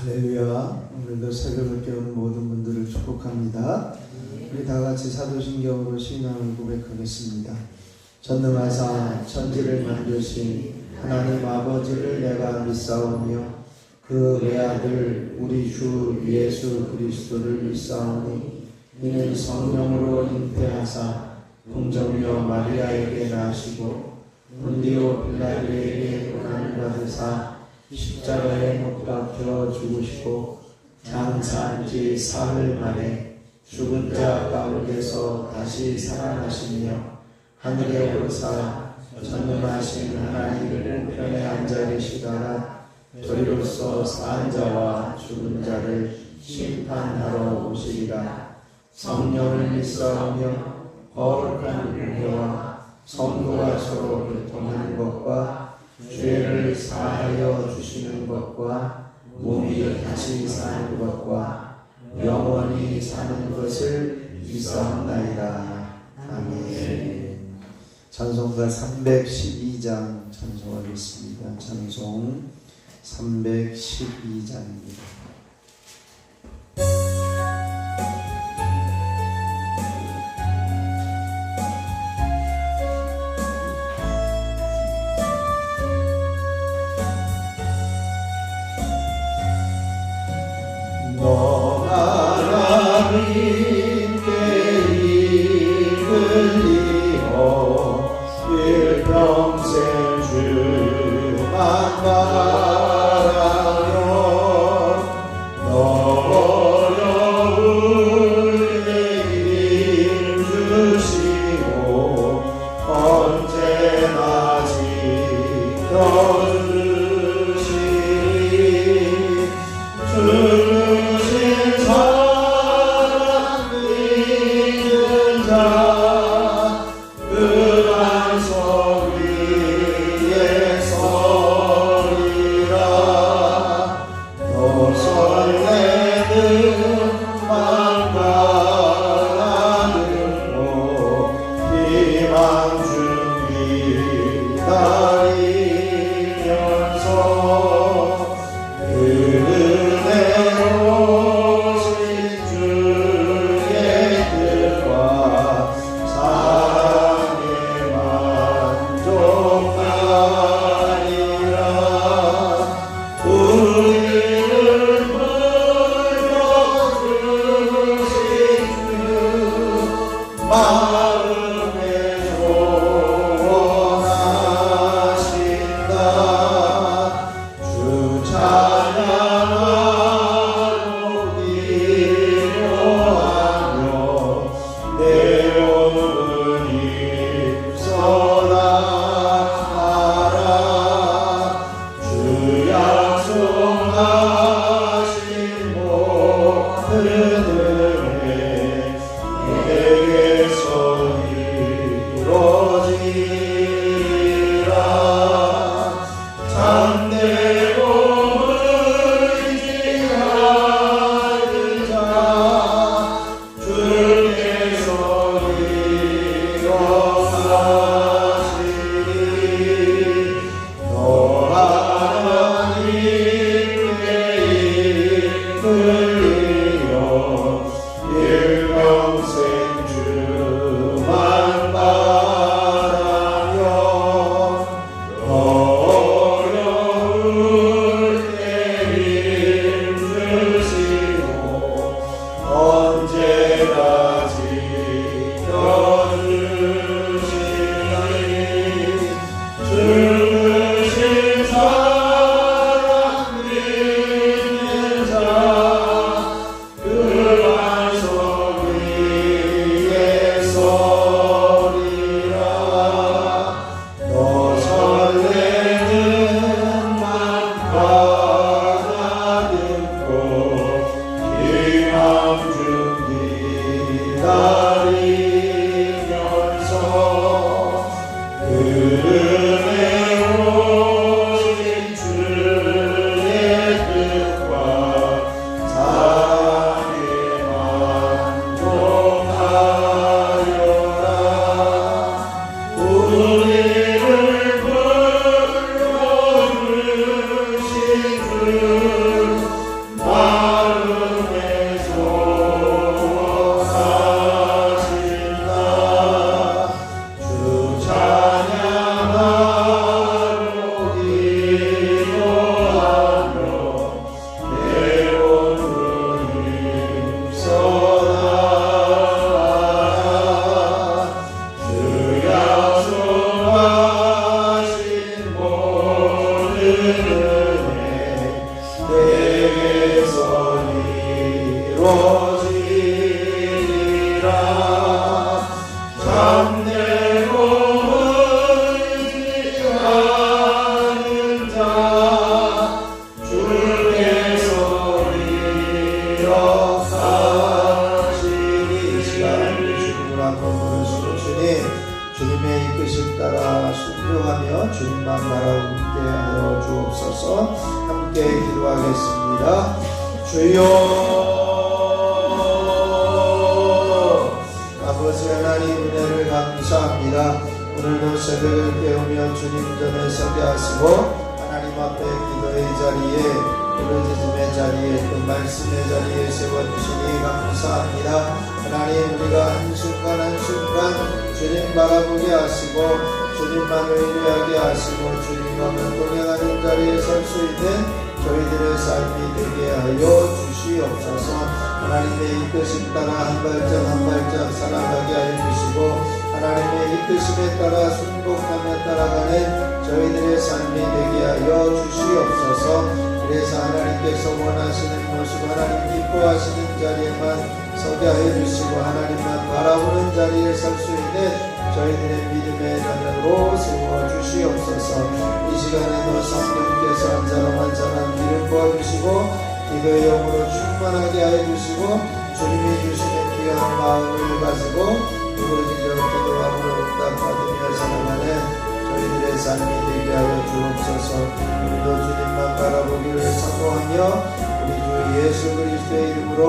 할렐루야. 오늘도 새벽을 깨우는 모든 분들을 축복합니다. 우리 다 같이 사도신경으로 신앙을 고백하겠습니다. 전능하사 천지를 만드신 하나님 아버지를 내가 믿사오며 그 외아들 우리 주 예수 그리스도를 믿사오니 이는 성령으로 잉태하사 동정녀 마리아에게 나시고 본디오 빌라도에게 고난을 받으사 십자가에 못 박혀 죽으시고 장사한 지 사흘 만에 죽은 자 가운데서 다시 살아나시며 하늘에 오르사 전능하신 하나님 우편에 앉아 계시다가 저희로서 산 자와 죽은 자를 심판하러 오시리라. 성령을 믿사오며 거룩한 은혜와 성도가 서로 교통하는 것과 죄를 사하여 주시는 것과 몸이 다시 사는 것과 영원히 사는 것을 믿사옵나이다. 아멘. 찬송가 312장 찬송하겠습니다. 찬송 312장입니다. 이루어지리라. 참되고 의지하는 자 주께서 이역하시니. 이 시간 우리 주님을 한번 부르시고, 주님의 이끄심 따라 순종하며 주님만 바라보게 하여 주옵소서. 함께 기도하겠습니다. 주여, 아버지 하나님 은혜를 감사합니다. 오늘도 새벽을 깨우며 주님 전에 서게 하시고 하나님 앞에 기도의 자리에, 부르짖음의 자리에, 또 말씀의 자리에 세워주시니 감사합니다. 하나님, 우리가 한순간 한순간 주님 바라보게 하시고 주님만을 의뢰하게 하시고 주님과 동행하는 자리에 설 수 있는 저희들의 삶이 되게 하여 주시옵소서. 하나님의 이끄심 따라 한 발짝 한 발짝 살아가게 하여 주시고 하나님의 이끄심에 따라 순복하며 따라가는 저희들의 삶이 되게 하여 주시옵소서. 그래서 하나님께서 원하시는 모습, 하나님 기뻐하시는 자리에만 서게 하여 주시고 하나님만 바라보는 자리에 설 수 있는 저희들의 믿음의 자녀로 세워주시옵소서. 이 시간에도 성령께서 한 사람 한 사람 길을 부어주시고 기도의 영으로 충만하게 하여 주시고 주님이 주시는 귀한 마음을 가지고 부르짖어 기도함으로 응답받으며 살아가는 저희들의 삶이 되게 하여 주옵소서. 우리도 주님만 바라보기를 선포하며 우리 주 예수 그리스도의 이름으로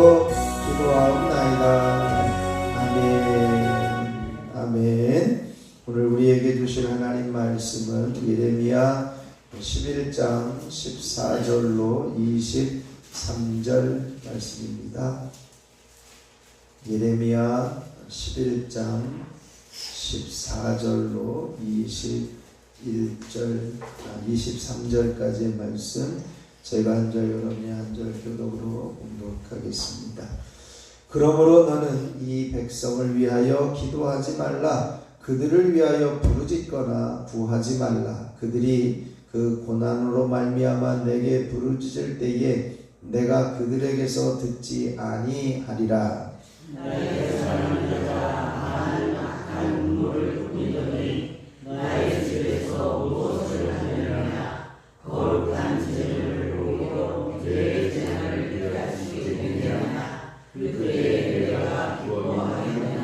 기도하옵나이다. 아멘. 아멘. 오늘 우리에게 주실 하나님 말씀은 예레미야 11장 14절로 23절 말씀입니다. 예레미야 11장 14절로 23절까지의 말씀, 제가 한 절 여러분이 한 절 교독으로 공독하겠습니다. 그러므로 너는 이 백성을 위하여 기도하지 말라. 그들을 위하여 부르짖거나 구하지 말라. 그들이 그 고난으로 말미암아 내게 부르짖을 때에 내가 그들에게서 듣지 아니하리라. 나의 사랑하는 자 많은 악한 물을 뿌리더니 나의 집에서 무엇을 하느냐. 거룩한 재물을 보기로 그의 재난을 피할 수 있느냐. 그의 내가 기뻐하느냐.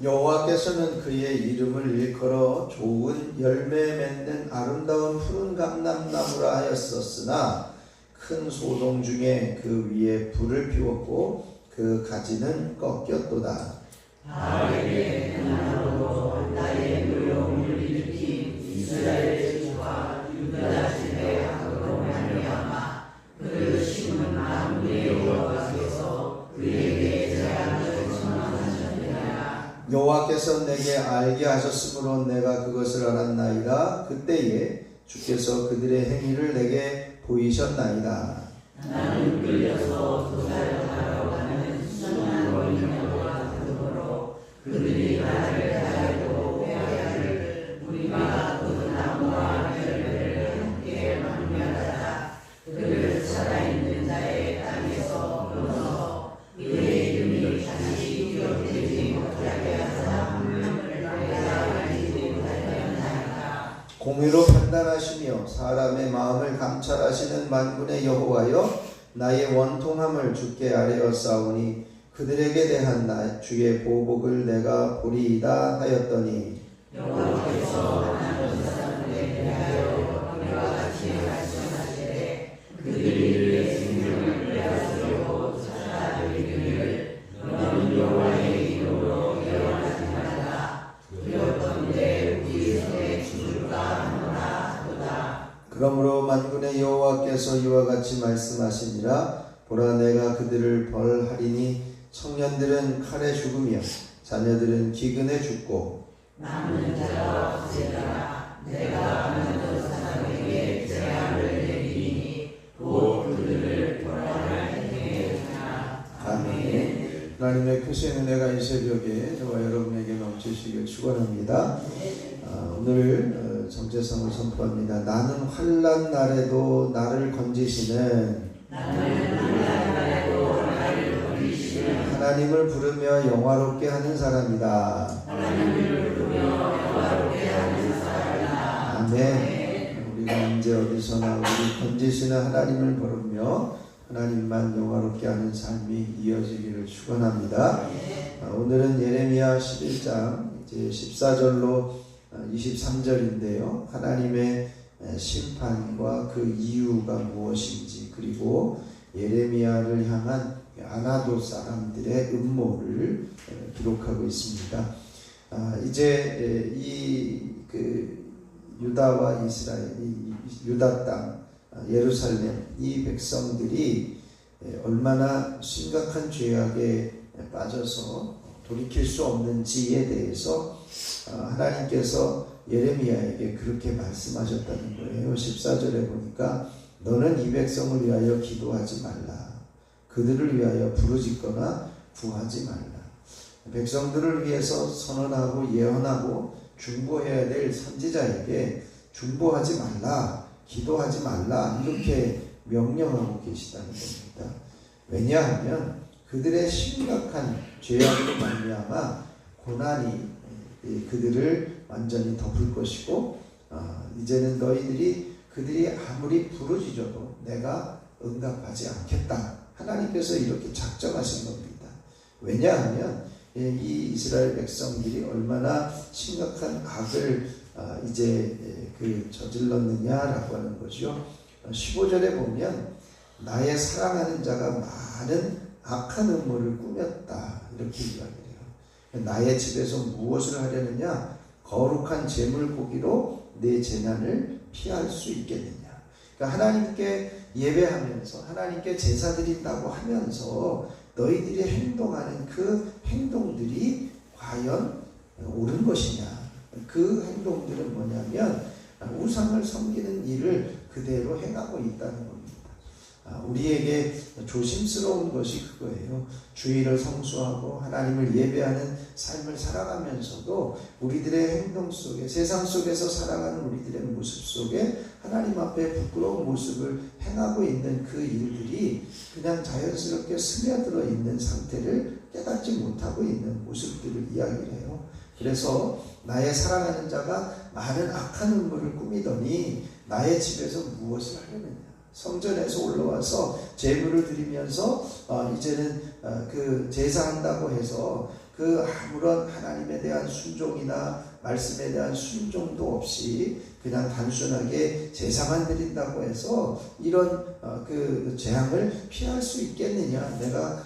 여호와께서는 그의 이름을 일컬어 좋은 열매 맺는 아름다운 푸른 감람나무라 하였었으나 큰 소동 중에 그 위에 불을 피웠고 그 가지는 꺾였도다. 바알에게 나로 나의 노여움을 일으킨 이스라엘 집과 유다 집의 악으로 말미암아 그 심은 나무의 여호와께서 그에게 재앙을 청하셨느니라. 여호와께서 내게 알게 하셨으므로 내가 그것을 알았나이다. 그때에 주께서 그들의 행위를 내게 보이셨나이다. 나는 끌려서 도살을 하러 가는 순한 원인과 그러므로 그들이 나를 달고 빼앗기를 우리가 그 나무와 열매를 함께 만나다. 그를 살아있는 자의 땅에서 끊어서 그의 이름이 다시 기억되지 못하게 하사 하나님을 내가 알지 못하였나이다. 공의로 판단하시며 사람의 마음을 감찰하시는 만군의 여호와여, 나의 원통함을 주께 아뢰었사오니 그들에게 대한 주의 보복을 내가 보리이다 하였더니 여호와께서 하나님 사람들에 대하여 그와 같이 말씀하시되 그들이 내 생명을 빼앗으려고 찾아들이기를 너는 여호와의 이름으로 예언하지 말라. 그렇던데 우리 손에 죽을까 하노라 하도다. 그러므로 만군의 여호와께서 이와 같이 말씀하시니라. 보라, 내가 그들을 벌하리니 청년들은 칼에 죽으며 자녀들은 기근에 죽고 남는 자가 없으리라. 내가 많은 사람에게 재앙을 내리니 곧 그들을 벌할 행위라. 아멘. 하나님의 크신 은혜가 이 새벽에 저와 여러분에게 넘치시길 축원합니다. 오늘 정체성을 선포합니다. 나는 환난 날에도 나를 건지시는 하나님을 부르며 영화롭게 하는 사람이다. 아멘. 우리가 언제 어디서나 우리 건지시는 하나님을 부르며 하나님만 영화롭게 하는 삶이 이어지기를 축원합니다. 오늘은 예레미야 11장 이제 14절로 23절인데요. 하나님의 심판과 그 이유가 무엇인지, 그리고 예레미야를 향한 아나도 사람들의 음모를 기록하고 있습니다. 이제 이 유다와 이스라엘, 유다 땅, 예루살렘, 이 백성들이 얼마나 심각한 죄악에 빠져서 돌이킬 수 없는지에 대해서 하나님께서 예레미야에게 그렇게 말씀하셨다는 거예요. 14절에 보니까 너는 이 백성을 위하여 기도하지 말라. 그들을 위하여 부르짖거나 구하지 말라. 백성들을 위해서 선언하고 예언하고 중보해야 될 선지자에게 중보하지 말라, 기도하지 말라, 이렇게 명령하고 계시다는 겁니다. 왜냐하면 그들의 심각한 죄악으로 말미암아 고난이 그들을 완전히 덮을 것이고, 이제는 너희들이 그들이 아무리 부르짖어도 내가 응답하지 않겠다. 하나님께서 이렇게 작정하신 겁니다. 왜냐하면 이 이스라엘 백성들이 얼마나 심각한 악을 이제 저질렀느냐라고 하는 거죠. 15절에 보면 나의 사랑하는 자가 많은 악한 음모를 꾸몄다, 이렇게 이야기해요. 나의 집에서 무엇을 하려느냐? 거룩한 제물 고기로 내 재난을 피할 수 있겠느냐? 그러니까 하나님께 예배하면서 하나님께 제사 드린다고 하면서 너희들이 행동하는 그 행동들이 과연 옳은 것이냐? 그 행동들은 뭐냐면 우상을 섬기는 일을 그대로 행하고 있다는 겁니다. 우리에게 조심스러운 것이 그거예요. 주의를 성수하고 하나님을 예배하는 삶을 살아가면서도 우리들의 행동 속에, 세상 속에서 살아가는 우리들의 모습 속에 하나님 앞에 부끄러운 모습을 행하고 있는 그 일들이 그냥 자연스럽게 스며들어 있는 상태를 깨닫지 못하고 있는 모습들을 이야기를 해요. 그래서 나의 사랑하는 자가 많은 악한 음모를 꾸미더니 나의 집에서 무엇을 하려느냐? 성전에서 올라와서 제물을 드리면서 이제는 그 제사한다고 해서 그 아무런 하나님에 대한 순종이나 말씀에 대한 순종도 없이 그냥 단순하게 제사만 드린다고 해서 이런 그 재앙을 피할 수 있겠느냐? 내가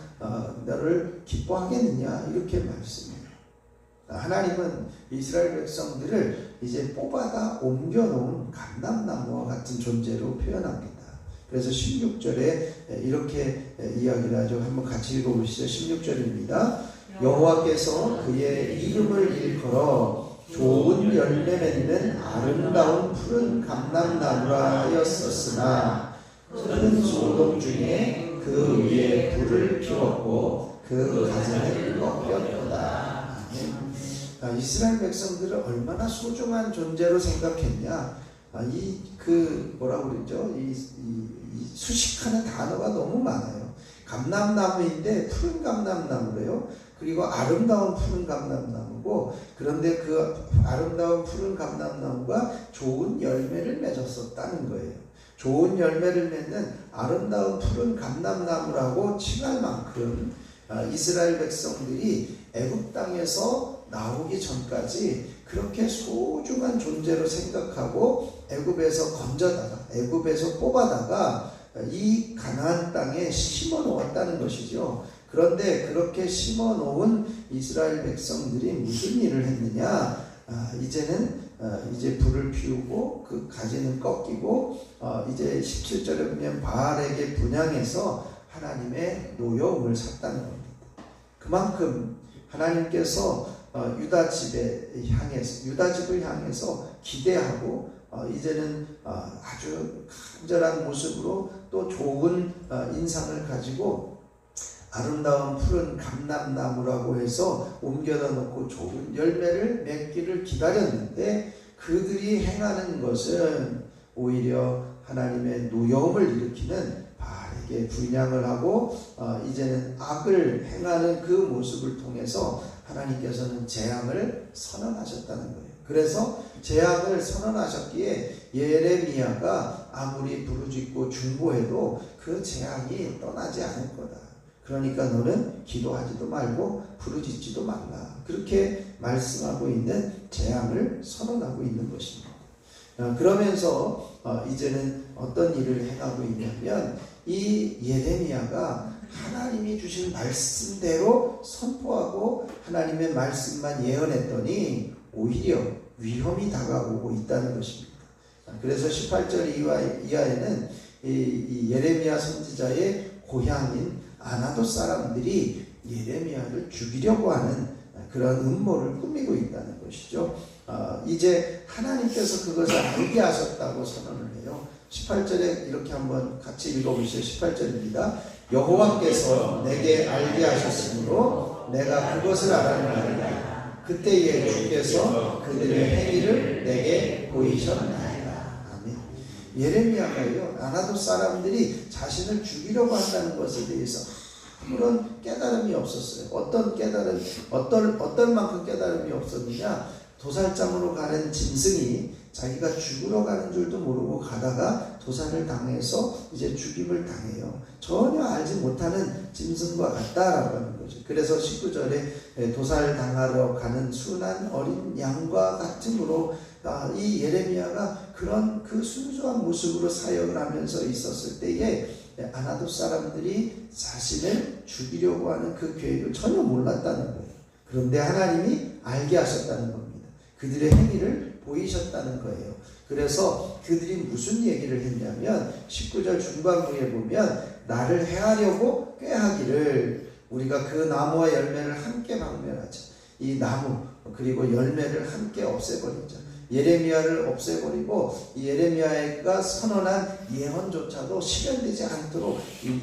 너를 기뻐하겠느냐? 이렇게 말씀해요. 하나님은 이스라엘 백성들을 이제 뽑아다 옮겨놓은 감람나무와 같은 존재로 표현합니다. 그래서 16절에 이렇게 이야기를 하죠. 한번 같이 읽어보시죠. 16절입니다. 여호와께서 그의 이름을 일컬어 좋은 열매 맺는 아름다운 푸른 감람나무라 하였었으나 큰 소돔 중에 그 위에 불을 피웠고 그 가지는 꺾였도다. 이스라엘 백성들을 얼마나 소중한 존재로 생각했냐? 뭐라고 그러죠? 이 수식하는 단어가 너무 많아요. 감람나무인데 푸른 감람나무래요. 그리고 아름다운 푸른 감람나무고, 그런데 그 아름다운 푸른 감람나무가 좋은 열매를 맺었었다는 거예요. 좋은 열매를 맺는 아름다운 푸른 감람나무라고 칭할 만큼 이스라엘 백성들이 애굽 땅에서 나오기 전까지 그렇게 소중한 존재로 생각하고 애굽에서 건져다가, 애굽에서 뽑아다가 이 가나안 땅에 심어 놓았다는 것이죠. 그런데 그렇게 심어 놓은 이스라엘 백성들이 무슨 일을 했느냐? 이제는 이제 불을 피우고 그 가지는 꺾이고, 이제 17절에 보면 바알에게 분향해서 하나님의 노여움을 샀다는 겁니다. 그만큼 하나님께서 유다 집을 향해서 기대하고, 이제는 아주 간절한 모습으로 또 좋은 인상을 가지고 아름다운 푸른 감람나무라고 해서 옮겨다 놓고 좋은 열매를 맺기를 기다렸는데, 그들이 행하는 것은 오히려 하나님의 노여움을 일으키는 바알의 이게 분양을 하고 이제는 악을 행하는 그 모습을 통해서 하나님께서는 재앙을 선언하셨다는 거예요. 그래서 재앙을 선언하셨기에 예레미야가 아무리 부르짖고 중보해도 그 재앙이 떠나지 않을 거다. 그러니까 너는 기도하지도 말고 부르짖지도 말라. 그렇게 말씀하고 있는 재앙을 선언하고 있는 것입니다. 그러면서 이제는 어떤 일을 행하고 있냐면 이 예레미야가 하나님이 주신 말씀대로 선포하고 하나님의 말씀만 예언했더니 오히려 위험이 다가오고 있다는 것입니다. 그래서 18절 이하에는 이 예레미야 선지자의 고향인 아나돗 사람들이 예레미야를 죽이려고 하는 그런 음모를 꾸미고 있다는 것이죠. 이제 하나님께서 그것을 알게 하셨다고 선언을 해요. 18절에 이렇게 한번 같이 읽어보시죠. 18절입니다. 여호와께서 내게 알게 하셨으므로 내가 그것을 알았나이다. 그때에 주께서 그들의 행위를 내게 보이셨나이다. 아멘. 예레미야가요, 아나돗 사람들이 자신을 죽이려고 한다는 것에 대해서 아무런 깨달음이 없었어요. 어떤 만큼 깨달음이 없었느냐? 도살장으로 가는 짐승이 자기가 죽으러 가는 줄도 모르고 가다가 도살을 당해서 이제 죽임을 당해요. 전혀 알지 못하는 짐승과 같다라고 하는 거죠. 그래서 19절에 도살 당하러 가는 순한 어린 양과 같으므로 이 예레미야가 그런 그 순수한 모습으로 사역을 하면서 있었을 때에 아나돗 사람들이 자신을 죽이려고 하는 그 계획을 전혀 몰랐다는 거예요. 그런데 하나님이 알게 하셨다는 겁니다. 그들의 행위를 보이셨다는 거예요. 그래서 그들이 무슨 얘기를 했냐면 19절 중반부에 보면 나를 해하려고 꾀하기를 우리가 그 나무와 열매를 함께 박멸하자. 이 나무 그리고 열매를 함께 없애버리자. 예레미야를 없애버리고 예레미야가 선언한 예언조차도 실현되지 않도록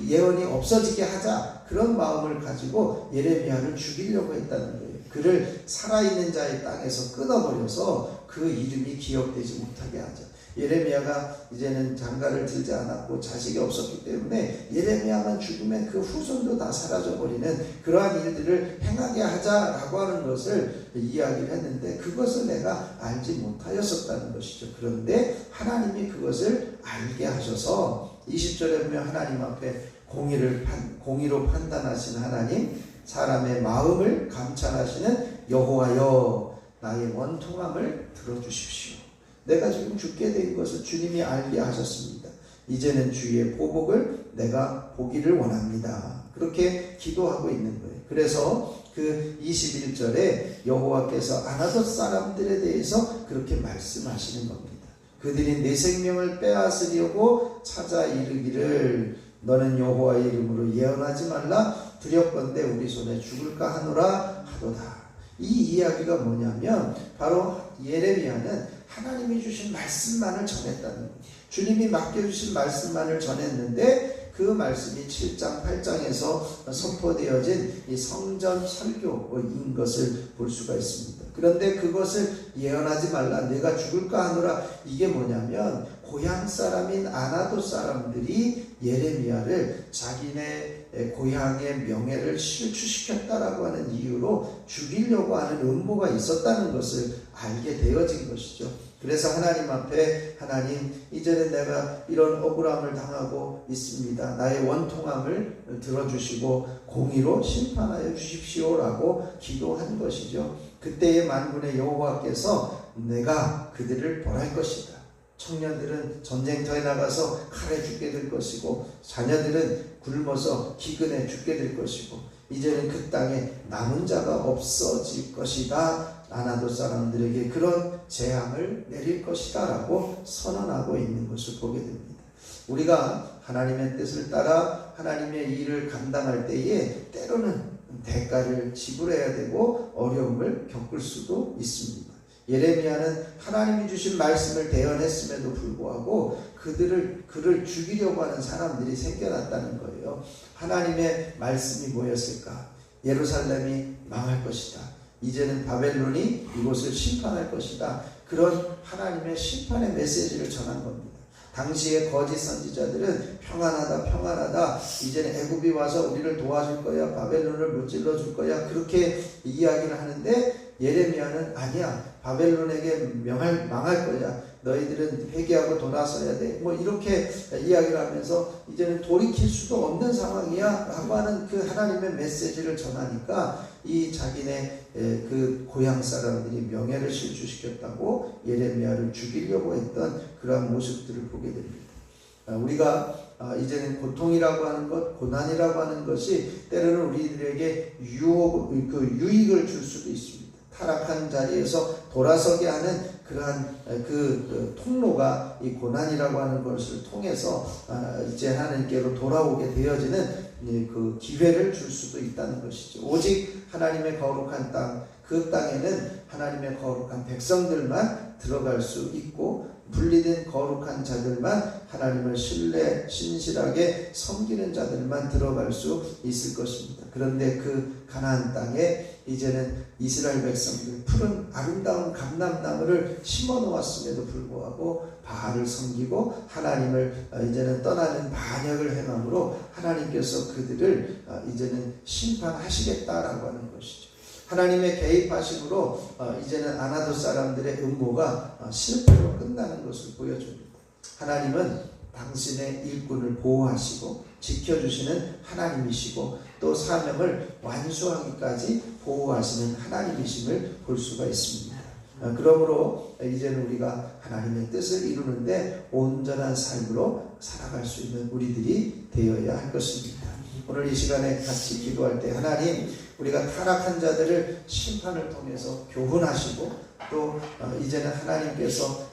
예언이 없어지게 하자. 그런 마음을 가지고 예레미야를 죽이려고 했다는 거예요. 그를 살아있는 자의 땅에서 끊어버려서 그 이름이 기억되지 못하게 하자. 예레미야가 이제는 장가를 들지 않았고 자식이 없었기 때문에 예레미야만 죽으면 그 후손도 다 사라져버리는 그러한 일들을 행하게 하자라고 하는 것을 이야기를 했는데 그것을 내가 알지 못하였었다는 것이죠. 그런데 하나님이 그것을 알게 하셔서 20절에 보면 하나님 앞에 공의로 판단하신 하나님, 사람의 마음을 감찰하시는 여호와여 나의 원통함을 들어주십시오. 내가 지금 죽게 된 것을 주님이 알게 하셨습니다. 이제는 주의 보복을 내가 보기를 원합니다. 그렇게 기도하고 있는 거예요. 그래서 그 21절에 여호와께서 아나돗 사람들에 대해서 그렇게 말씀하시는 겁니다. 그들이 내 생명을 빼앗으려고 찾아 이르기를 너는 여호와의 이름으로 예언하지 말라 두렵건대 우리 손에 죽을까 하노라 하도다. 이 이야기가 뭐냐면 바로 예레미야는 하나님이 주신 말씀만을 전했다는 거예요. 주님이 맡겨주신 말씀만을 전했는데 그 말씀이 7장 8장에서 선포되어진 이 성전 설교인 것을 볼 수가 있습니다. 그런데 그것을 예언하지 말라 내가 죽을까 하노라 이게 뭐냐면 고향 사람인 아나돗 사람들이 예레미야를 자기네 고향의 명예를 실추시켰다라고 하는 이유로 죽이려고 하는 음모가 있었다는 것을 알게 되어진 것이죠. 그래서 하나님 앞에 하나님 이제는 내가 이런 억울함을 당하고 있습니다. 나의 원통함을 들어주시고 공의로 심판하여 주십시오라고 기도한 것이죠. 그때의 만군의 여호와께서 내가 그들을 벌할 것이다. 청년들은 전쟁터에 나가서 칼에 죽게 될 것이고 자녀들은 굶어서 기근에 죽게 될 것이고 이제는 그 땅에 남은 자가 없어질 것이다. 아나돗 사람들에게 그런 재앙을 내릴 것이다 라고 선언하고 있는 것을 보게 됩니다. 우리가 하나님의 뜻을 따라 하나님의 일을 감당할 때에 때로는 대가를 지불해야 되고 어려움을 겪을 수도 있습니다. 예레미야는 하나님이 주신 말씀을 대언했음에도 불구하고 그를 죽이려고 하는 사람들이 생겨났다는 거예요. 하나님의 말씀이 뭐였을까? 예루살렘이 망할 것이다. 이제는 바벨론이 이곳을 심판할 것이다. 그런 하나님의 심판의 메시지를 전한 겁니다. 당시의 거짓 선지자들은 평안하다 이제는 애굽이 와서 우리를 도와줄 거야, 바벨론을 무찔러 줄 거야, 그렇게 이야기를 하는데 예레미야는 아니야, 바벨론에게 망할 거야, 너희들은 회개하고 돌아서야 돼, 뭐 이렇게 이야기를 하면서 이제는 돌이킬 수도 없는 상황이야 라고 하는 그 하나님의 메시지를 전하니까 이 자기네 그 고향 사람들이 명예를 실추시켰다고 예레미야를 죽이려고 했던 그러한 모습들을 보게 됩니다. 우리가 이제는 고통이라고 하는 것, 고난이라고 하는 것이 때로는 우리들에게 유익을 줄 수도 있습니다. 타락한 자리에서 돌아서게 하는 그러한 그 통로가 이 고난이라고 하는 것을 통해서 이제 하나님께로 돌아오게 되어지는 그 기회를 줄 수도 있다는 것이죠. 오직 하나님의 거룩한 땅, 그 땅에는 하나님의 거룩한 백성들만 들어갈 수 있고 분리된 거룩한 자들만, 하나님을 신실하게 섬기는 자들만 들어갈 수 있을 것입니다. 그런데 그 가나안 땅에 이제는 이스라엘 백성들 푸른 아름다운 감람나무를 심어 놓았음에도 불구하고 바알을 섬기고 하나님을 이제는 떠나는 반역을 행함으로 하나님께서 그들을 이제는 심판하시겠다라고 하는 것이죠. 하나님의 개입하심으로 이제는 아나도 사람들의 음모가 실패로 끝나는 것을 보여줍니다. 하나님은 당신의 일꾼을 보호하시고 지켜주시는 하나님이시고 또 사명을 완수하기까지 보호하시는 하나님이심을 볼 수가 있습니다. 그러므로 이제는 우리가 하나님의 뜻을 이루는데 온전한 삶으로 살아갈 수 있는 우리들이 되어야 할 것입니다. 오늘 이 시간에 같이 기도할 때 하나님, 우리가 타락한 자들을 심판을 통해서 교훈하시고 또 이제는 하나님께서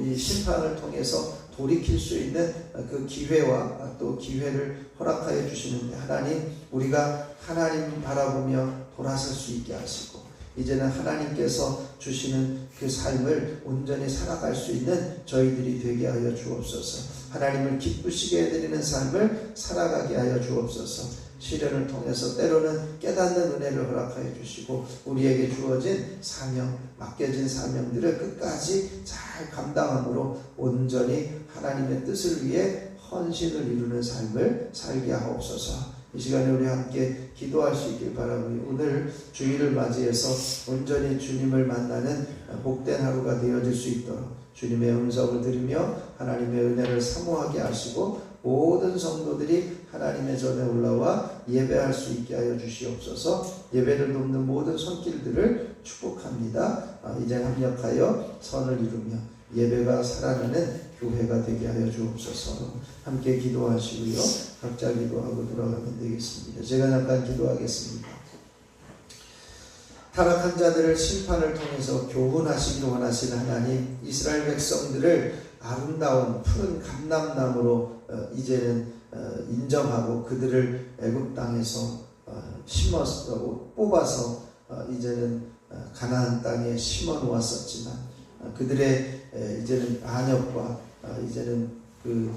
이 심판을 통해서 돌이킬 수 있는 그 기회와 또 기회를 허락하여 주시는데 하나님, 우리가 하나님 바라보며 돌아설 수 있게 하시고 이제는 하나님께서 주시는 그 삶을 온전히 살아갈 수 있는 저희들이 되게 하여 주옵소서. 하나님을 기쁘시게 해드리는 삶을 살아가게 하여 주옵소서. 시련을 통해서 때로는 깨닫는 은혜를 허락하여 주시고 우리에게 주어진 사명, 맡겨진 사명들을 끝까지 잘 감당함으로 온전히 하나님의 뜻을 위해 헌신을 이루는 삶을 살게 하옵소서. 이 시간에 우리 함께 기도할 수 있길 바라고요. 오늘 주일을 맞이해서 온전히 주님을 만나는 복된 하루가 되어질 수 있도록 주님의 음성을 들으며 하나님의 은혜를 사모하게 하시고 모든 성도들이 하나님의 전에 올라와 예배할 수 있게 하여 주시옵소서. 예배를 돕는 모든 손길들을 축복합니다. 이제 협력하여 선을 이루며 예배가 살아나는 교회가 되게 하여 주옵소서. 함께 기도하시고요. 각자 기도하고 돌아가면 되겠습니다. 제가 잠깐 기도하겠습니다. 타락한 자들을 심판을 통해서 교훈하시기를 원하시는 하나님, 이스라엘 백성들을 아름다운 푸른 감람나무로 이제는 인정하고 그들을 애굽 땅에서 심어서 뽑아서 이제는 가나안 땅에 심어 놓았었지만 그들의 이제는 반역과 이제는 그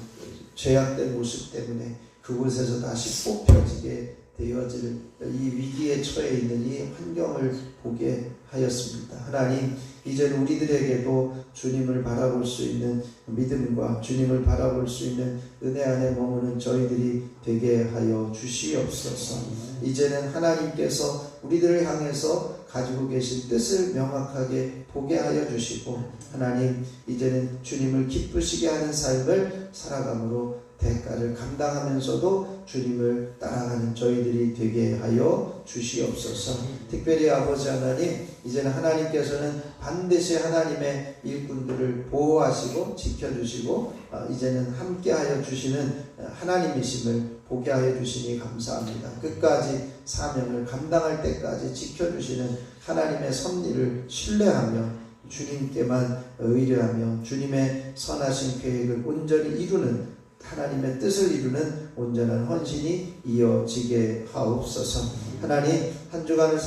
죄악된 모습 때문에 그곳에서 다시 뽑혀지게 되어질 이 위기에 처해 있는 이 환경을 보게 하였습니다. 하나님, 이제는 우리들에게도 주님을 바라볼 수 있는 믿음과 주님을 바라볼 수 있는 은혜 안에 머무는 저희들이 되게 하여 주시옵소서. 이제는 하나님께서 우리들을 향해서 가지고 계신 뜻을 명확하게 보게 하여 주시고 하나님, 이제는 주님을 기쁘시게 하는 삶을 살아감으로 대가를 감당하면서도 주님을 따라가는 저희들이 되게 하여 주시옵소서. 특별히 아버지 하나님, 이제는 하나님께서는 반드시 하나님의 일꾼들을 보호하시고 지켜주시고 이제는 함께하여 주시는 하나님이심을 보게 하여 주시니 감사합니다. 끝까지 사명을 감당할 때까지 지켜주시는 하나님의 섭리를 신뢰하며 주님께만 의뢰하며 주님의 선하신 계획을 온전히 이루는 하나님의 뜻을 이루는 온전한 헌신이 이어지게 하옵소서. 하나님, 한 주간을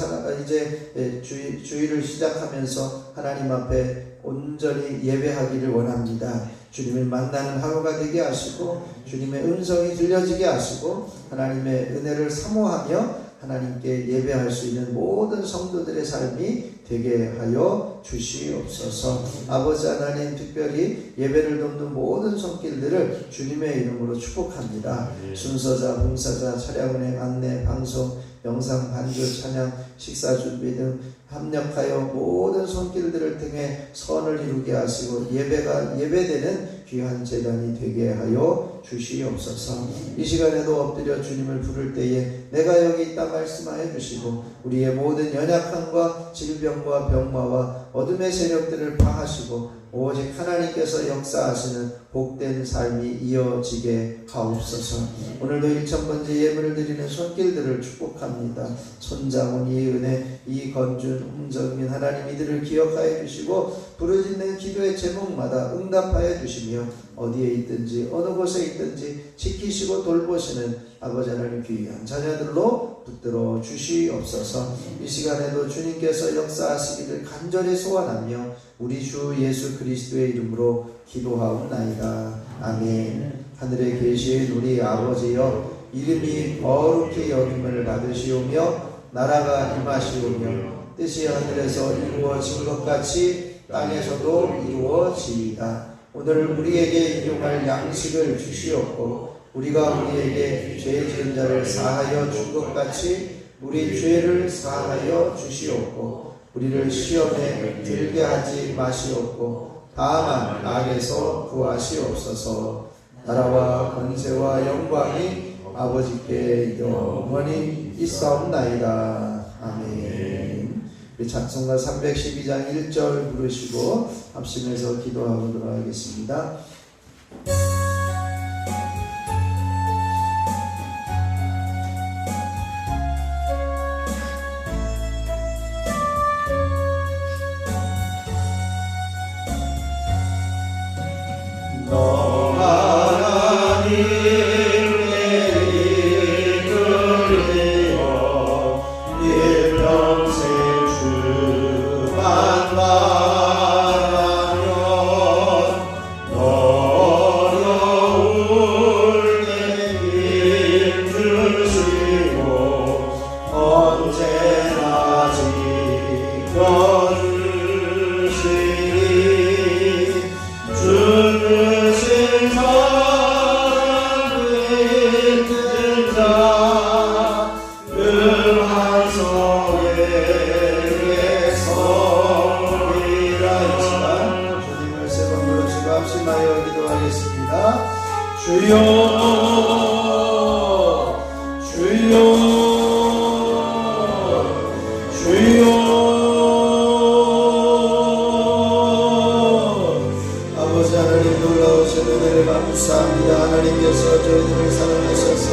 이제 주일을 시작하면서 하나님 앞에 온전히 예배하기를 원합니다. 주님을 만나는 하루가 되게 하시고 주님의 음성이 들려지게 하시고 하나님의 은혜를 사모하며 하나님께 예배할 수 있는 모든 성도들의 삶이 되게 하여 주시옵소서. 아버지 하나님, 특별히 예배를 돕는 모든 손길들을 주님의 이름으로 축복합니다. 순서자, 봉사자, 차량운행, 안내, 방송, 영상, 반주, 찬양, 식사 준비 등 합력하여 모든 손길들을 통해 선을 이루게 하시고 예배되는 귀한 제단이 되게 하여 주시옵소서. 이 시간에도 엎드려 주님을 부를 때에 내가 여기 있다 말씀하여 주시고 우리의 모든 연약함과 질병과 병마와 어둠의 세력들을 파하시고 오직 하나님께서 역사하시는 복된 삶이 이어지게 하옵소서. 오늘도 1000번째 예물을 드리는 손길들을 축복합니다. 손장훈, 이은혜, 이건준, 홍정민 하나님 이들을 기억하여 주시고 부르짖는 기도의 제목마다 응답하여 주시며 어디에 있든지 어느 곳에 있든지 지키시고 돌보시는 아버지 하나님 귀한 자녀들로 붙들어 주시옵소서. 이 시간에도 주님께서 역사하시기를 간절히 소원하며 우리 주 예수 그리스도의 이름으로 기도하옵나이다. 아멘. 하늘에 계신 우리 아버지여, 이름이 거룩히 여김을 받으시오며 나라가 임하시오며 뜻이 하늘에서 이루어진 것 같이 땅에서도 이루어지이다. 오늘 우리에게 일용할 양식을 주시옵고 우리가 우리에게 죄 지은 자를 사하여 준 것 같이 우리 죄를 사하여 주시옵고 우리를 시험에 들게 하지 마시옵고 다만 악에서 구하시옵소서. 나라와 권세와 영광이 아버지께 영원히 있사옵나이다. 아멘. 우리 찬송가 312장 1절 부르시고 합심해서 기도하고 돌아가겠습니다. 하나님께서 저희들을 사랑하셔서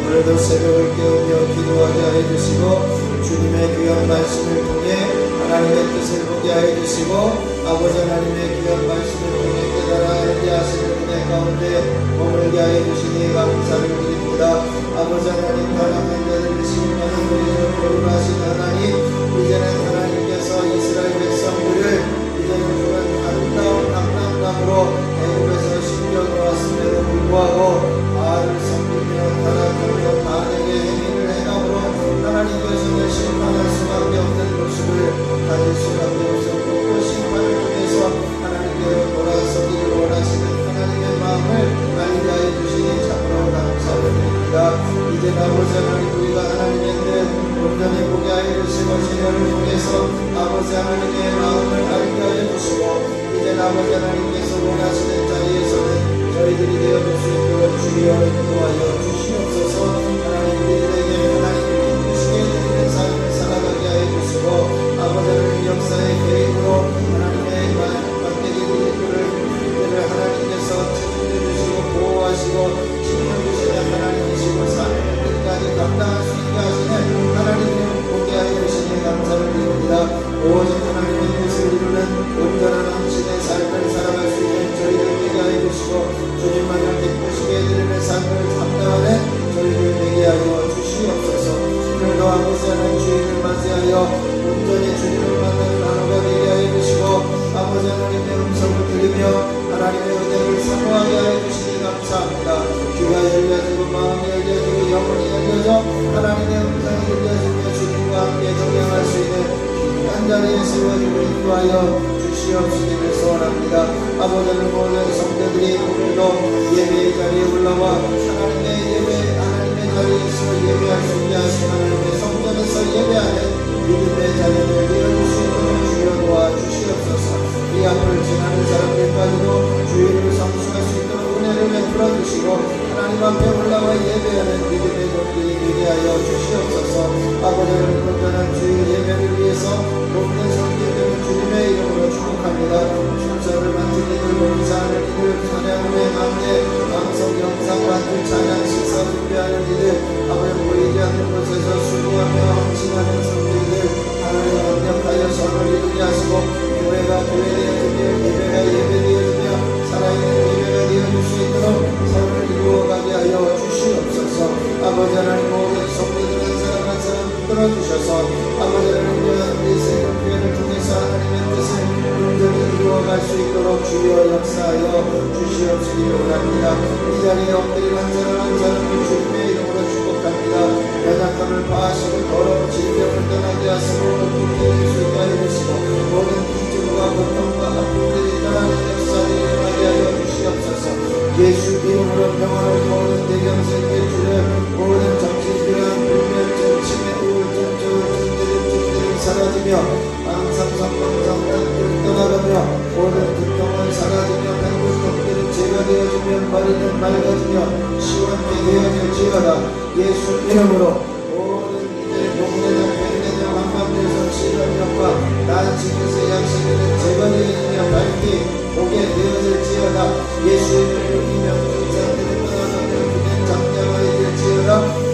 오늘도 새벽을 깨우며 기도하게 하여 주시고 주님의 귀한 말씀을 통해 하나님의 뜻을 보게 하여 주시고 아버지 하나님의 귀한 말씀을 통해 깨달아 알게 하시는 은혜 가운데 머물게 하여 주시니 감사를 드립니다. 아버지 하나님, 사랑하는 자들을 시험하는 우리를 거룩하신 하나님, 이제는 하나님께서 이스라엘 백성들을 이제는 그런 아름다운 강남강으로 애굽에서 심겨놓 왔음에도 불구하고 바알을 섬기며 타락하며 바알에게 행위를 행함으로 하나님께서는 심판할 수밖에 없는 모습을 가질 수밖에 없었고 그 심판을 통해서 하나님께로 돌아서기를 원하시는 하나님의 마음을 알게 하여 주시니 참으로 감사를 드립니다. 이제 아버지 하나님, 우리가 하나님의 뜻 온전히 보게 하여 주시고 시련을 통해서 아버지 하나님의 마음을 알게 하여 주시고 이제 아버지 하나님께서 원하시는 자리에서는 저희들이 되어줄 수 있도록 주여 인도하여 주시옵소서. 하나님, 우리들에게 하나님을 기쁘시게 해드리는 삶을 살아가게 하여 주시고 아버지 하나님 역사의 계획으로 하나님의 막대기 우리들을 하나님께서 책임져 주시고 보호하시고 지켜주시는 하나님이시고 삶을 끝까지 감당할 수 있게 하시는 하나님을 보게 하여 주시니 감사를 드립니다. 오직 하나님의 뜻을 이루는 온전한 헌신의 삶을 살아갈 수 있는 저희들 되게 하여 주시고 주님만을 기쁘시게 해드리는 삶을 감당하는 저희들 되게 하여 주시옵소서. 오늘도 아버지 하나님 주인을 맞이하여 온전히 주님을 만나는 하루가 되게 하여 주시고 아버지 하나님의 음성을 들으며 하나님의 은혜를 사모하게 하여 주시니 감사합니다. 귀가 열려지고 마음이 열려지고 영혼이 열려져 하나님의 음성이 들려 세워지고 인도하여 주시옵시기를 소원합니다. 아버지는 모든 성도들이 오늘도 예배의 자리에 올라와 하나님의 자리에서 예배할 수 있게 하신 하나님의 성전에서 예배하는 믿음의 자녀를 이뤄줄 수 있도록 주여 도와주시옵소서. 이 앞을 지나는 사람들까지도 주의를 성수할 수 있도록 은혜를 베풀어 주시고 하나님 앞에 올라와 예배하는 믿음의 종들이 되게 하여 주시옵소서. 아버지를 건전한 주의 예배를 위해서 모든 성도들을 주님의 이름으로 축복합니다. 순서를 맡은 이들, 봉사하는 이들, 찬양의 막내, 방송, 영상, 반주, 찬양, 식사 준비하는 이들, 아버지 보이지 않는 곳에서 수고하며 헌신하는 성도들 하나님 완벽하여 선을 이루게 하시고 교회가 교회되어지며 예배가 예배되어지며 살아있는 예배가 되어줄 수 있도록 선을 이루어가게 하여 주시옵소서. 아버지 하나님 모든 성도들 한 사람 붙들어주셔서 아버지 하나님 이 세금교회를 통해서 하나님의 뜻을 온전히 이루어갈 수 있도록 주여 역사하여 주시옵시기를 원합니다. 이 자리에 엎드린 한 사람을 주님의 이름으로 축복합니다. 연약함을 파하시고 더러운 질병을 떠나게 하시고 높이 수 있게 하여 주시고 모든 기증과 고통과 아픔들이 떠나는 역사를 일어나게 하여 주시옵소서. 예수 이름으로 평안을 모든 대경세계 주를 모든 정치질환, 불면증, 치매, 우울증, 저울증들이 사라지며 항상 성공상들을 떠나가며 모든 두통은 사라지며 배고픔들은 제거되어지며 머리는 맑아지며 시원케 되어질지어다. 예수 이름으로 모든 이들 목내장, 백내장, 한밤에서 실험력과 난치에서 약식들은 제거되어지며 밝기 보게 되어질지어다. 예수 이름으로 이명증상들을 떠나가며 그는 장자가 될지어다.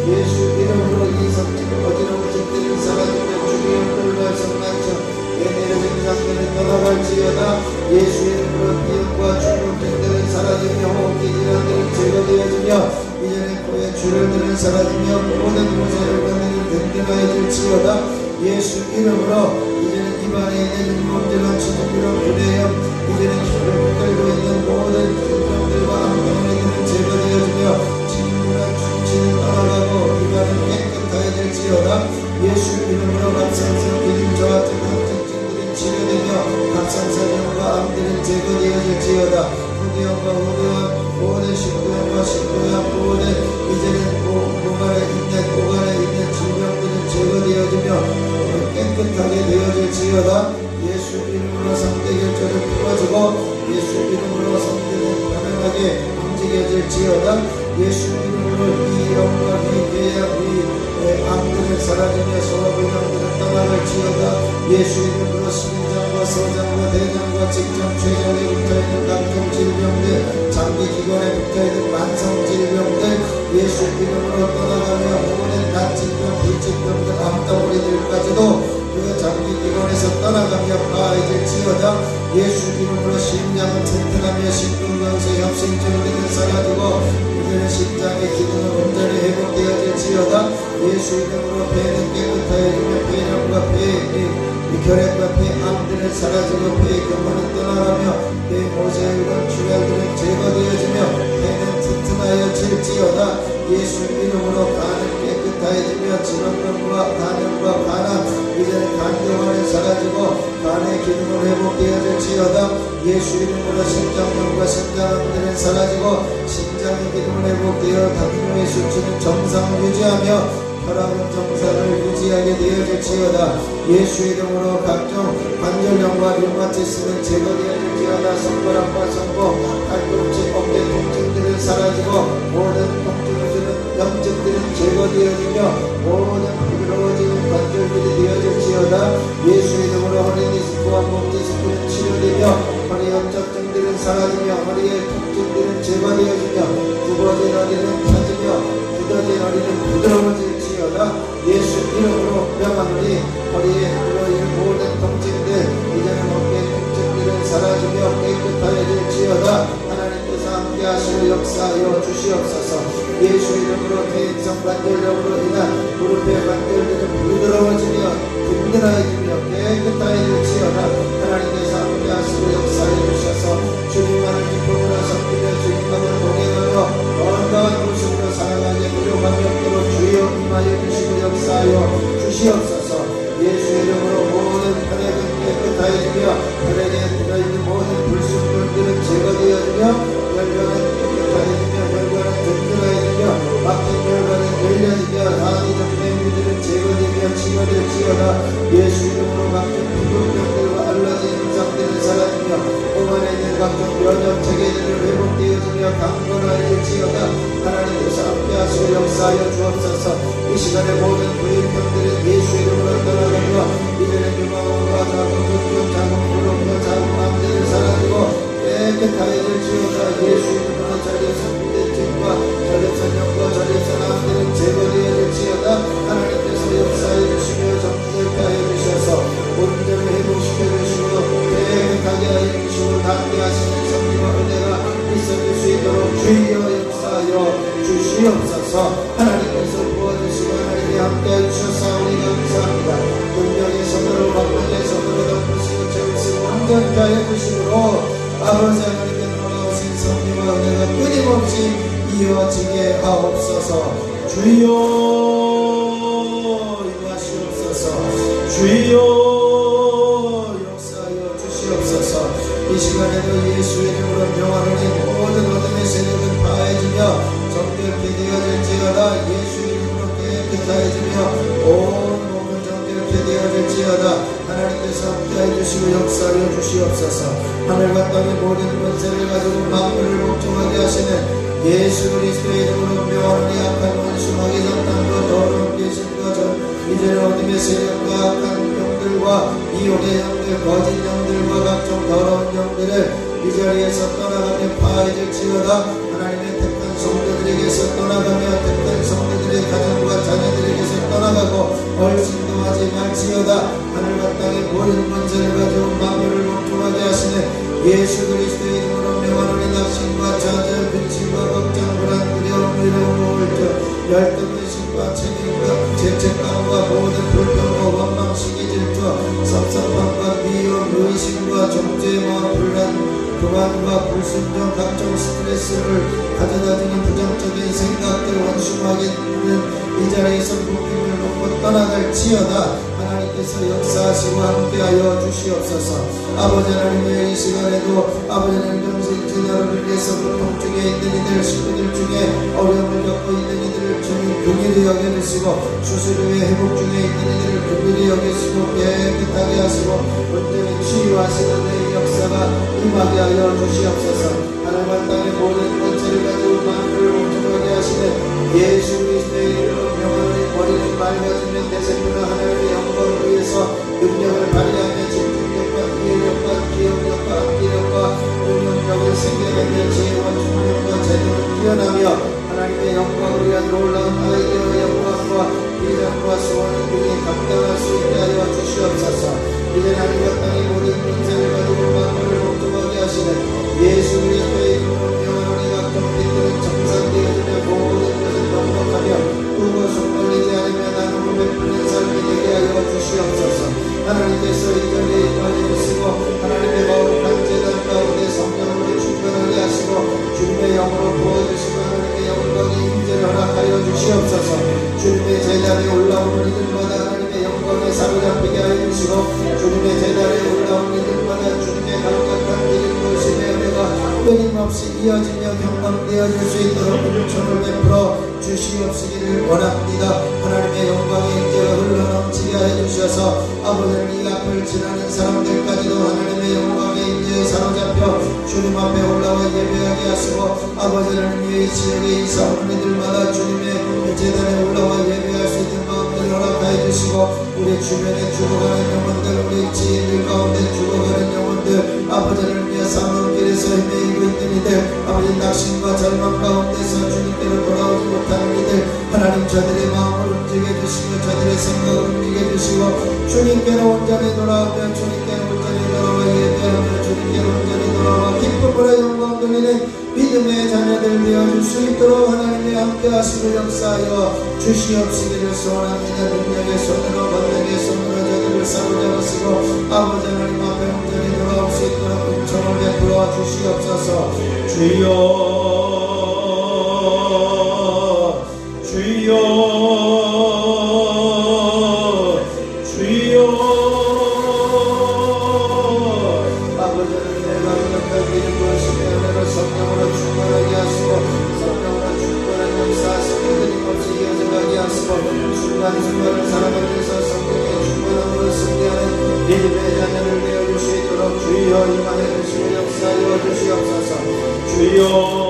예수 이름으로 이성질 어지러운 짓들은 사라지며 주의 얼굴과 성난처 내내려진 상들은 떠나갈지어다. 예수 이름으로 비용과 중독증들은 사라지며 호흡기 질환들은 제거되어지며 이전에 코에 출혈들은 사라지며 모든 모세를 건드는 든든하여질지어다. 예수 이름으로 이제는 입안에 있는 몸질환, 치질병, 부대염 이제는 혀를 붙들고 있는 모든 질병들과 암병들은 제거되어지며 진물한 충치는 떠나가고 입안은 깨끗하여질지어다. 예수 이름으로 갑상선 기능 저하증 항증증들은 치료되며 갑상선염과 암들은 제거되어질지어다. 후두염과 후두염 모든 식도염과 식도염 모든 이제는 오간에 있는 질병들은 제거되어지며 깨끗하게 되어질지어다. 예수 이름으로 상대결절을 풀어주고 예수 이름으로 성대는 가능하게 움직여질지어다. 예수 이름으로 이 영과 이 계약 이 암들은 사라지며 소화불량들은 떠나갈지어다. 예수 이름으로 심장과 소장과 대장과 직장 췌장에 붙어있는 각종 질병들 장기기관에 붙어있는 만성 질병들 예수 이름으로 떠나가며 모든 난질병 불질병들 암덩어리들까지도 그 장기기관에서 떠나가며 파해질지어다. 예수 이름으로 심장은 튼튼하며 심근경색 협심증들은 사라지고 이제는 심장의 기능은 온전히 회복되어질지어다. 예수 이름으로 배는 깨끗하여지며 폐렴과 혈액과 폐암들은 사라지고 폐경화는 떠나가며 폐모세혈관 출혈들은 제거되어지며 폐는 튼튼하여질지어다. 예수 이름으로 간은 깨끗하여지며 질환과 간염과 간암 이제는 간경화는 사라지고 간의 기능은 회복되어질지어다. 예수 이름으로 심장병과 심장암들은 사라지고 심장의 기능은 회복되어 당뇨의 수치는 정상을 유지하며 혈압은 정상을 유지하게 되어질지어다. 예수 이름으로 각종 관절염과 류마티스는 제거되어질지어다. 손가락과 손목, 팔꿈치, 어깨 통증들은 사라지고 모든 통증을 주는 염증들은 제거되어지며 모든 부드러워지는 관절들이 되어질지어다. 예수 이름으로 허리 디스크와 목 디스크는 치료되며 허리 협착증들은 사라지며 허리의 통증들은 제거되어지며 굽어진 허리는 펴지며 굳어진 허리는 부드러워질지어다. 예수 이름으로 명하노니 허리에 들어있는 모든 통증들 이제는 어깨 통증들은 사라지며 깨끗하여질지어다. 하나님께서 함께 하시고 역사하여 주시옵소서. 예수 이름으로 퇴행성 관절염으로 인한 무릎의 관절들은 부드러워지며 든든해지며 깨끗하여질지어다. 하나님께서 함께 하시고 역사하여 주셔서 주님만을 기쁨으로 섬기며 주님만을 동행하며 건강한 모습으로 살아가게 무료감격으로 주여 임하여 주시고 역사하여 주시옵소서. 예수 이름으로 모든 혈액은 가해지며 혈액에 들어있는 모든 불순물들은 제거되어지며 혈관은 깨끗해지며 혈관은 든든해지며 막힌 혈관은 열려지며 한이적 냄비들은 제거되며 치료될지어다. 예수 이름으로 각종 피부병들과 알러지 증상들은 사라지며 몸 안에 있는 각종 면역 체계들을 회복되어지며 강건하여질지어다. 하나님께서 함께하시고 역사하여 주옵소서. 이 시간에 모든 불일병들은 예수 이름으로 떠나가며 이제는 유방과 자궁, 흑균, 자궁, 구름과 자궁, 암들은 사라지고 깨끗하여질지어다. 예수 이름으로 전립선 비대증과 전립선 염과 전립선 암들은 제거되어질지어다. 하나님께서 역사해 주시며 정결케 하여 주셔서 온전히 회복시켜 주시고 깨끗하게 하여 주시고 낫게 하시는 성리와 은혜가 있어질 수 있도록 주여 역사하여 주시옵소서. 하나님께서 부어주시고 하나님이 함께해 주셔서 우리 감사합니다. 능력의 손으로 박명의 손으로 덮으시고 채우시고 온전케 하여 주시므로 아버지 하나님의 놀라우신 성리와 은혜가 끊임없이 이어지게 하옵소서. 주여 임하시옵소서. 주여 역사하여 주시옵소서. 이 시간에도 예수 이름으로 명하노니 모든 어둠의 세력은 파해지며 정결케 되어질지어다. 예수 이름으로 깨끗하여지며 온 몸은 정결케 되어질지어다. 하나님께서 함께해 주시고 역사하여 주시옵소서. 하늘과 땅의 모든 권세를 가지고 만물을 복종하게 하시는 예수 그리스도의 이름으로 명하노니 악한 원수 마귀 사탄과 더러운 귀신과 이제는 어둠의 세력과 악한 영들과 이혼의 영들 거짓 영들과 각종 더러운 영들을 이 자리에서 떠나가며 파해질지어다. 하나님의 택한 성도들에게서 떠나가며 택한 성도들의 가정과 자녀들에게서 떠나가고 얼씬도 하지 말지어다. 하늘과 땅의 모든 권세를 가지고 만물을 복종하게 하시는 예수 그리스도의 이름으로 명하노니 낙심과 좌절 근심과 걱정 불안 두려움 위로움 우울증 열등 의심과 책임과 죄책감과 모든 불평과 원망 시기 질투 섭섭함과 미움 의심과 정죄와 불안 교만과 불순종 각종 스트레스를 가져다주는 부정적인 생각들 원수하게 있는 이 자리에서 묶임을 놓고 떠나갈지어다. 하나님께서 역사하시고 함께하여 주시옵소서. 아버지 하나님의 이 시간에도 아버지 하나님 정신진화를 위해서 고통 중에 있는 이들 식구들 중에 어려움을 겪고 있는 이들을 주님 긍휼히 여겨주시고 수술 후에 회복 중에 있는 이들을 긍휼히 여겨주시고 깨끗하게 하시고 온전히 치유하시는 내 역사가 임하게 하여 주시옵소서. 하늘과 땅의 모든 권세를 가지고 만물을 복종하게 하시는 예수 그리스도의 이름으로 명하노니 머리는 맑아지면 대세포는 하나님의 영광을 위해서 능력을 발휘하며 집중력과 이해력과 기억력과 암기력과 응용력을 생겨내며 지혜와 중력과 재능을 뛰어나며 하나님의 영광을 위한 놀라운 아이디어의 영광과 비전과 소원을 등에 감당할 수 있게 하여 주시옵소서. 이제 하늘과 땅의 모든 권세를 가지고 만물을 복종하게 하시는 예수 그리스도의 이름으로 명하노니 각종 빛들은 정상되어지며 모든 것은 넉넉하며 꾸고 손벌리지 않으며 나눔을 베푸는 삶이 되게 하여 주시옵소서. 하나님께서 이 자리에 임하여 주시고 하나님의 거룩한 제단 가운데 성령으로 충만하게 하시고 주님의 영으로 부어주시고 하나님의 영광의 임재를 허락하여 주시옵소서. 주님의 제단에 올라오는 이들마다 하나님의 영광에 사로잡히게 하여 주시고 주님의 제단에 올라오는 이들마다 주님의 강력한 기름 부으심의 은혜가 끊임없이 이어지며 경험되어질 수 있도록 은총을 베풀어 주시옵시기를 원합니다. 하나님의 영광의 임재가 흘러넘치게 하여 주셔서 아버지는 이 앞을 지나는 사람들까지도 하나님의 영광의 임재에 사로잡혀 주님 앞에 올라와 예배하게 하시고 아버지는 이 지역에 이사오는 이들마다 주님의 제단에 올라와 예배할 수 있는 마음을 허락하여 주시고 우리 주변에 죽어가는 영혼들 우리 지인들 가운데 죽어가는 영혼들 아버지를 위해 사는 길에서 헤매이고 있는 이들 아버지 낙심과 절망 가운데서 주님께로 돌아오지 못하는 이들 하나님 저들의 마음을 움직여 주시고 저들의 생각을 움직여 주시고 주님께로 온전히 돌아오며 주님께로 온전히 돌아와 예배하며 주님께로 온전히 돌아와 기쁨으로 영광 돌리는 믿음의 자녀들 되어줄 수 있도록 하나님의 함께 하시고 역사하여 주시옵시기를 소원합니다. 능력의 손으로 권능의 손으로 저들을 사로잡으시고 아버지 하나님 앞에 온전히 돌아올 수 있도록 은총을 베풀어 주시옵소서. 주여 주여 주여 모든 순간을 살아가면서 성령의 충만함으로 승리하는 믿음의 자녀를 되어 주시도록 주여 임하여 주시고 역사하여 주시옵소서. 주여